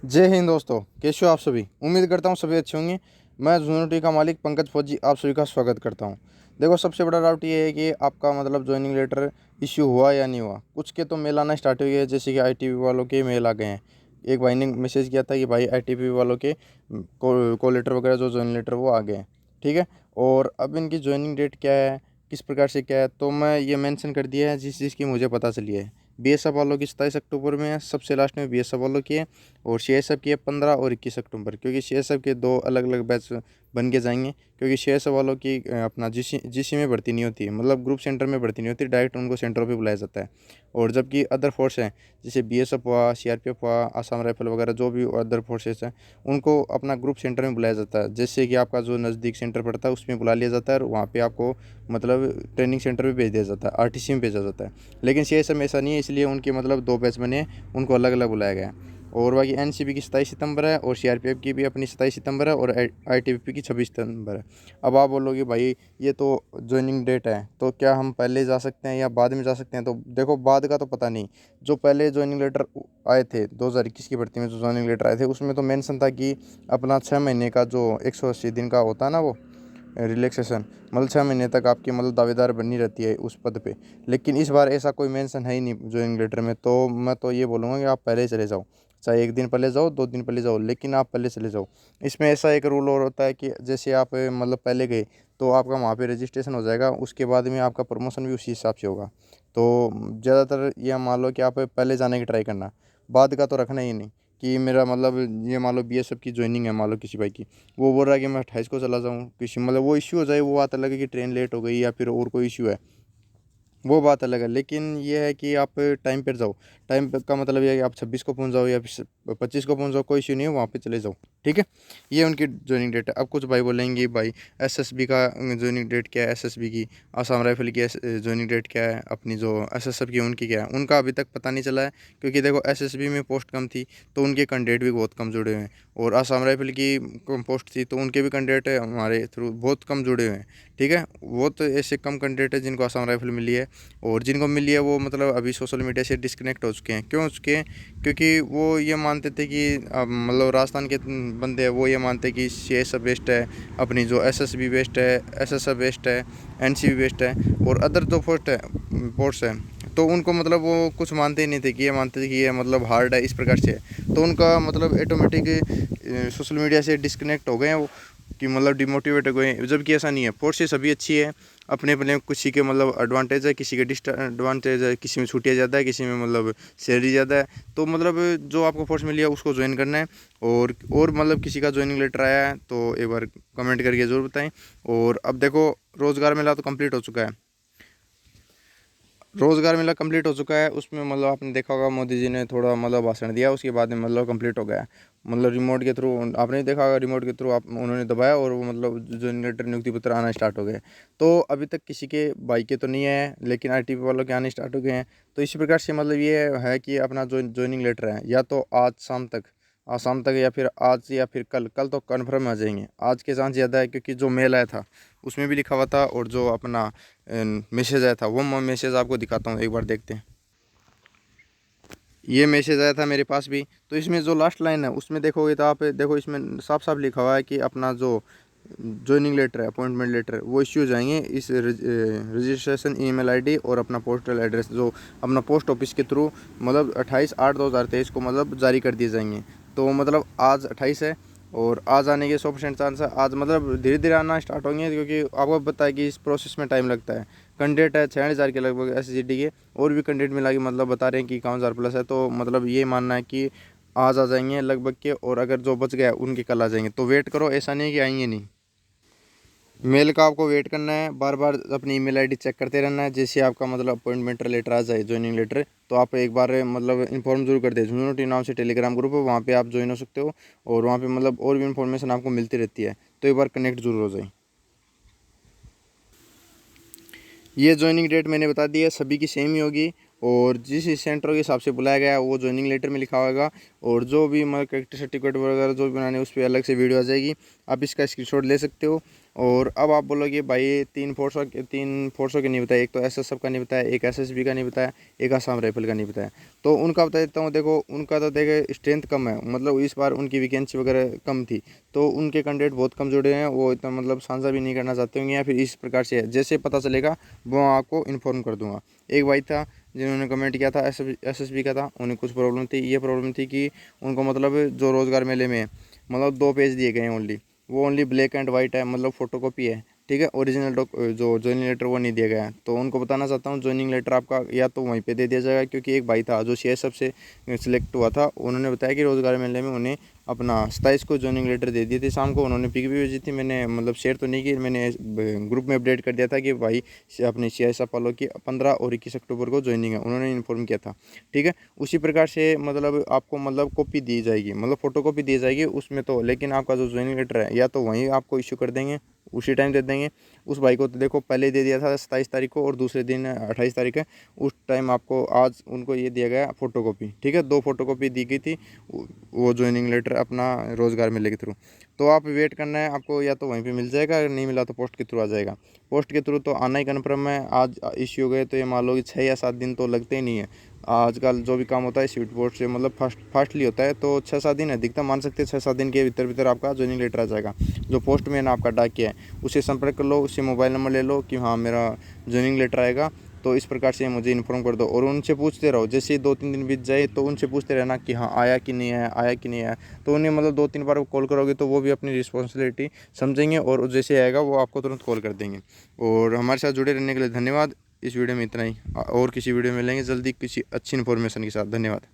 जय हिंद दोस्तों, कैसे हो आप सभी। उम्मीद करता हूँ सभी अच्छे होंगे। मैं जूनिटी का मालिक पंकज फौजी आप सभी का स्वागत करता हूँ। देखो, सबसे बड़ा डाउट ये है कि आपका मतलब ज्वाइनिंग लेटर इश्यू हुआ या नहीं हुआ। कुछ के तो मेल आना स्टार्ट हो गए, जैसे कि आईटीबी वालों के मेल आ गए हैं। एक भाई ने मैसेज किया था कि भाई आईटीबी वालों के कॉल लेटर वगैरह जो ज्वाइनिंग लेटर वो आ गए हैं। ठीक है। और अब इनकी ज्वाइनिंग डेट क्या है, किस प्रकार से क्या है, तो मैं ये मेंशन कर दिया है जिस चीज़ की मुझे पता चली है। बीएसएफ वालों की 27 अक्टूबर में है, सबसे लास्ट में बीएसएफ वालों की है। और सीएसएफ की है 15 और 21 अक्टूबर, क्योंकि सीएसएफ के दो अलग अलग बैच बन के जाएंगे। क्योंकि सीएसएफ वालों की अपना जीसी में भर्ती नहीं होती है, मतलब ग्रुप सेंटर में भर्ती नहीं होती, डायरेक्ट उनको सेंटरों पे बुलाया जाता है। और जबकि अदर फोर्स हैं, जैसे बीएसएफ हुआ, सीआरपीएफ हुआ, आसाम राइफल वगैरह जो भी अदर फोर्सेस हैं, उनको अपना ग्रुप सेंटर में बुलाया जाता है। जैसे कि आपका जो नज़दीक सेंटर पड़ता है उसमें बुला लिया जाता है और वहाँ पे आपको मतलब ट्रेनिंग सेंटर पे भेज दिया जाता है, आरटीसी में भेजा जाता है। लेकिन सीएसएफ में ऐसा नहीं है, इसलिए उनके मतलब दो बैच बने हैं, उनको अलग अलग बुलाया गया है। और बाकी एनसीबी की 27 सितंबर है, और सीआरपीएफ की भी अपनी 27 सितंबर है, और आईटीबीपी की 26 सितंबर है। अब आप बोलोगे भाई ये तो ज्वाइनिंग डेट है, तो क्या हम पहले जा सकते हैं या बाद में जा सकते हैं। तो देखो, बाद का तो पता नहीं। जो पहले ज्वाइनिंग लेटर आए थे 2021 की भर्ती में, जो ज्वाइनिंग लेटर आए थे उसमें तो मेंशन था कि अपना 6 महीने का जो 180 दिन का होता है ना, वो रिलैक्सेशन, मतलब 6 महीने तक आपकी मतलब दावेदार बनी रहती है उस पद पे। लेकिन इस बार ऐसा कोई मेंशन है ही नहीं ज्वाइनिंग लेटर में, तो मैं तो ये बोलूँगा कि आप पहले ही चले जाओ। चाहे 1 दिन पहले जाओ, 2 दिन पहले जाओ, लेकिन आप पहले चले जाओ। इसमें ऐसा एक रूल और होता है कि जैसे आप मतलब पहले गए तो आपका वहाँ पे रजिस्ट्रेशन हो जाएगा, उसके बाद में आपका प्रमोशन भी उसी हिसाब से होगा। तो ज़्यादातर ये मान लो कि आप पहले जाने की ट्राई करना, बाद का तो रखना ही नहीं। कि मेरा मतलब ये मान लो बीएसएफ की ज्वाइनिंग है, मान लो किसी भाई की, वो बोल रहा है कि मैं 28 को चला जाऊँ, किसी मतलब वो इश्यू हो जाए, वो बात अलग है कि ट्रेन लेट हो गई या फिर और कोई इश्यू है, वो बात अलग है। लेकिन ये है कि आप टाइम पर जाओ। टाइम पे का मतलब ये है कि आप 26 को पहुंच जाओ या फिर 25 को पहुंच जाओ, कोई इश्यू नहीं है, वहाँ पे चले जाओ। ठीक है। ये उनकी ज्वाइनिंग डेट है। अब कुछ भाई बोलेंगे भाई एसएसबी का ज्वाइनिंग डेट क्या है, एसएसबी की, आसाम राइफल की ज्वाइनिंग डेट क्या है, अपनी जो एसएसएफ की उनकी क्या है, उनका अभी तक पता नहीं चला है। क्योंकि देखो, एसएसबी में पोस्ट कम थी तो उनके कैंडिडेट भी बहुत कम जुड़े हुए हैं, और आसाम राइफल की पोस्ट थी तो उनके भी कैंडिडेट हमारे थ्रू बहुत कम जुड़े हुए हैं। ठीक है। वो तो ऐसे कम कैंडिडेट है जिनको आसाम राइफल मिली है, और जिनको मिली है वो मतलब अभी सोशल मीडिया से डिस्कनेक्ट हो चुके हैं। क्यों हो चुके हैं? क्योंकि वो ये मानते थे कि मतलब राजस्थान के बंदे हैं, वो ये मानते हैं कि सीएसएफ बेस्ट है, अपनी जो एसएसबी बेस्ट है, एसएसएफ बेस्ट है, एनसीबी बेस्ट है, और अदर जो फोर्स है, तो उनको मतलब वो कुछ मानते ही नहीं थे। कि ये मानते थे कि ये मतलब हार्ड है, इस प्रकार से है। तो उनका मतलब ऑटोमेटिक सोशल मीडिया से डिस्कनेक्ट हो गए हैं वो, कि मतलब डिमोटिवेट हो गए। जबकि ऐसा नहीं है, फोर्सेस सभी अच्छी है अपने अपने। किसी के मतलब एडवांटेज है, किसी के डिसएडवांटेज है, किसी में छुट्टियाँ ज़्यादा है, किसी में मतलब सैलरी ज़्यादा है। तो मतलब जो आपको फोर्स मिली है उसको ज्वाइन करना है। और मतलब किसी का ज्वाइनिंग लेटर आया है तो एक बार कमेंट करके ज़रूर बताएं। और अब देखो, रोज़गार मेला तो कंप्लीट हो चुका है। रोज़गार मेला कंप्लीट हो चुका है, उसमें मतलब आपने देखा होगा मोदी जी ने थोड़ा मतलब भाषण दिया, उसके बाद में मतलब कंप्लीट हो गया है। मतलब रिमोट के थ्रू, आपने देखा होगा, रिमोट के थ्रू आप उन्होंने दबाया और वो मतलब जो लेटर नियुक्ति पत्र आना स्टार्ट हो गए। तो अभी तक किसी के बाई के तो नहीं है, लेकिन आईटीबी वालों के आने स्टार्ट हो गए हैं। तो इसी प्रकार से मतलब ये है कि अपना जो ज्वाइनिंग लेटर है, या तो आज शाम तक या फिर आज या फिर कल कल तो कन्फर्म आ जाएंगे। आज के चांस ज़्यादा है, क्योंकि जो मेल आया था उसमें भी लिखा हुआ था, और जो अपना मैसेज आया था वो मैसेज आपको दिखाता हूँ, एक बार देखते हैं। ये मैसेज आया था मेरे पास भी। तो इसमें जो लास्ट लाइन है उसमें देखोगे तो आप देखो, इसमें साफ साफ लिखा हुआ है कि अपना जो ज्वाइनिंग लेटर है, अपॉइंटमेंट लेटर है, वो इश्यू जाएंगे इस रजिस्ट्रेशन ईमेल आईडी और अपना पोस्टल एड्रेस, जो अपना पोस्ट ऑफिस के थ्रू मतलब 28/8/2023 को मतलब जारी कर दिए जाएंगे। तो मतलब आज 28 है, और आज आने के 100% चांस है। आज मतलब धीरे धीरे आना स्टार्ट होंगे, क्योंकि आपको पता है कि इस प्रोसेस में टाइम लगता है। कैंडिडेट है 6000 के लगभग एसएसजी के, और भी कैंडिडेट मिला के मतलब बता रहे हैं कि 51,000+ है। तो मतलब ये मानना है कि आज आ जाएंगे लगभग के, और अगर जो बच गया उनके कल आ जाएंगे। तो वेट करो, ऐसा नहीं है कि आएंगे नहीं। मेल का आपको वेट करना है, बार बार अपनी ईमेल आईडी चेक करते रहना है। जैसे आपका मतलब अपॉइंटमेंट लेटर आ जाए, ज्वाइनिंग लेटर, तो आप एक बार मतलब इन्फॉर्म जरूर कर दे। जूनिटी नाम से टेलीग्राम ग्रुप है, वहाँ पे आप ज्वाइन हो सकते हो, और वहाँ पे मतलब और भी इन्फॉर्मेशन आपको मिलती रहती है। तो एक बार कनेक्ट जरूर हो जाए। ये ज्वाइनिंग डेट मैंने बता दी है, सभी की सेम ही होगी, और जिस सेंटर के हिसाब से बुलाया गया है वो ज्वाइनिंग लेटर में लिखा होगा। और जो भी मतलब कैरेक्टर सर्टिफिकेट वगैरह जो भी बनाने उस पर अलग से वीडियो आ जाएगी, आप इसका स्क्रीनशॉट ले सकते हो। और अब आप बोलोगे भाई तीन फोर्सों के नहीं बताया, एक तो एसएसएफ का नहीं बताया, एक एसएसबी का नहीं बताया, एक आसाम राइफल का नहीं बताया। तो उनका बता देता हूँ। देखो उनका तो देखो स्ट्रेंथ कम है, मतलब इस बार उनकी वैकेंसी वगैरह कम थी, तो उनके कैंडिडेट बहुत कम जुड़े हैं। वो इतना मतलब साझा भी नहीं करना चाहते होंगे, या फिर इस प्रकार से है। जैसे पता चलेगा वो आपको इन्फॉर्म कर दूंगा। एक भाई था जिन्होंने कमेंट किया था, एसएसबी का था, उन्हें कुछ प्रॉब्लम थी। ये प्रॉब्लम थी कि उनको मतलब जो रोज़गार मेले में मतलब 2 पेज दिए गए हैं ओनली, वो ओनली ब्लैक एंड वाइट है, मतलब फ़ोटो कॉपी है, ठीक है। ओरिजिनल जो ज्वाइनिंग लेटर वो नहीं दिया गया है। तो उनको बताना चाहता हूँ ज्वाइनिंग लेटर आपका या तो वहीं पे दे दिया जाएगा, क्योंकि एक भाई था जो सीएसएफ से सिलेक्ट हुआ था, उन्होंने बताया कि रोज़गार मेले में उन्हें अपना 27 को ज्वाइनिंग लेटर दे दिए थे शाम को। उन्होंने पिक भी भेजी थी, मैंने मतलब शेयर तो नहीं की, मैंने ग्रुप में अपडेट कर दिया था कि भाई अपने सीएसएफ वालों की 15 और 21 अक्टूबर को ज्वाइनिंग है, उन्होंने इन्फॉर्म किया था, ठीक है। उसी प्रकार से मतलब आपको मतलब कॉपी दी जाएगी, मतलब फ़ोटो कॉपी दी जाएगी उसमें तो, लेकिन आपका जो ज्वाइनिंग लेटर है या तो वहीं आपको इशू कर देंगे, उसी टाइम दे देंगे। उस भाई को तो देखो पहले दे दिया था 27 तारीख को, और दूसरे दिन 28 तारीख है, उस टाइम आपको आज उनको ये दिया गया फ़ोटो कॉपी, ठीक है। 2 फोटो कॉपी दी गई थी वो ज्वाइनिंग लेटर अपना रोज़गार मेले के थ्रू। तो आप वेट करना है आपको, या तो वहीं पे मिल जाएगा, अगर नहीं मिला तो पोस्ट के थ्रू आ जाएगा। पोस्ट के थ्रू तो आना ही कन्फर्म है। आज इश्यू हो गए तो ये मान लो कि 6 या 7 दिन तो लगते ही नहीं है। आजकल जो भी काम होता है स्पीड पोस्ट से मतलब फास्टली होता है, तो 6-7 दिन अधिकतम मान सकते हैं। 6-7 दिन के भीतर भीतर आपका ज्वाइनिंग लेटर आ जाएगा। जो पोस्ट मैन आपका डाकिया है उससे संपर्क कर लो, उससे मोबाइल नंबर ले लो कि हाँ मेरा ज्वाइनिंग लेटर आएगा, तो इस प्रकार से मुझे इन्फॉर्म कर दो। और उनसे पूछते रहो, जैसे 2-3 दिन बीत जाए तो उनसे पूछते रहना कि हाँ आया कि नहीं आया, आया कि नहीं आया। तो उन्हें मतलब 2-3 बार कॉल करोगे तो वो भी अपनी रिस्पॉन्सिबिलिटी समझेंगे, और जैसे आएगा वो आपको तुरंत कॉल कर देंगे। और हमारे साथ जुड़े रहने के लिए धन्यवाद। इस वीडियो में इतना ही, और किसी वीडियो में मिलेंगे जल्दी किसी अच्छी इन्फॉर्मेशन के साथ। धन्यवाद।